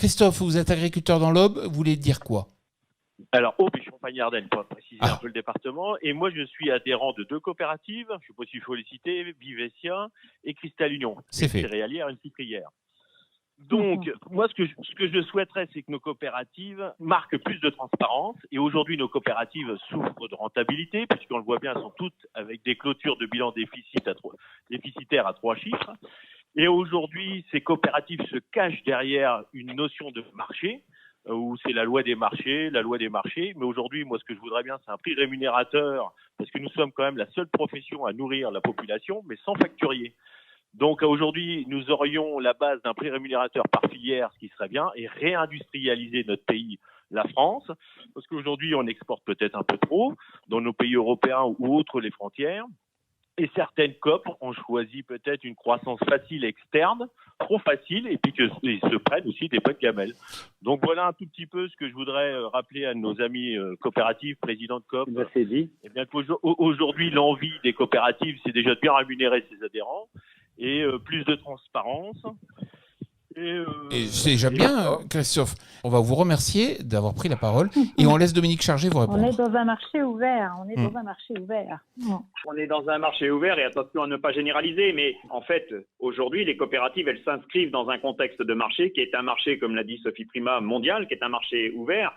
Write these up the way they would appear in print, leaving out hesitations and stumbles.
Christophe, vous êtes agriculteur dans l'Aube, vous voulez dire quoi? Alors, Aube et Champagne-Ardenne, pour préciser un peu le département. Et moi, je suis adhérent de 2 coopératives. Je ne sais pas s'il faut les citer, Vivessia et Cristal Union. C'est fait. Une céréalière, une sucrière. Donc, moi, ce que je souhaiterais, c'est que nos coopératives marquent plus de transparence. Et aujourd'hui, nos coopératives souffrent de rentabilité, puisqu'on le voit bien, elles sont toutes avec des clôtures de bilan déficitaires à 3 chiffres. Et aujourd'hui, ces coopératives se cachent derrière une notion de marché, où c'est la loi des marchés. Mais aujourd'hui, moi, ce que je voudrais bien, c'est un prix rémunérateur, parce que nous sommes quand même la seule profession à nourrir la population, mais sans facturier. Donc aujourd'hui, nous aurions la base d'un prix rémunérateur par filière, ce qui serait bien, et réindustrialiser notre pays, la France, parce qu'aujourd'hui, on exporte peut-être un peu trop dans nos pays européens ou autres les frontières. Et certaines COP ont choisi peut-être une croissance facile externe, trop facile, et puis qu'ils se prennent aussi des pots de gamelle. Donc voilà un tout petit peu ce que je voudrais rappeler à nos amis coopératives, présidents de COP. C'est dit. Eh bien qu'aujourd'hui, l'envie des coopératives, c'est déjà de bien rémunérer ses adhérents et plus de transparence. Et c'est déjà bien, Christophe. On va vous remercier d'avoir pris la parole et on laisse Dominique Chargé vous répondre. On est dans un marché ouvert. On est dans un marché ouvert et attention à ne pas généraliser. Mais en fait, aujourd'hui, les coopératives, elles s'inscrivent dans un contexte de marché qui est un marché, comme l'a dit Sophie Primas, mondial, qui est un marché ouvert.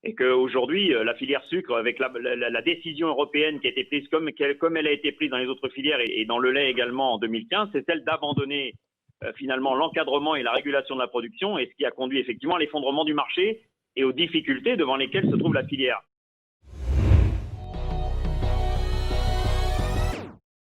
Et qu'aujourd'hui, la filière sucre, avec la décision européenne qui a été prise comme elle a été prise dans les autres filières et dans le lait également en 2015, c'est celle d'abandonner finalement l'encadrement et la régulation de la production, et ce qui a conduit effectivement à l'effondrement du marché et aux difficultés devant lesquelles se trouve la filière.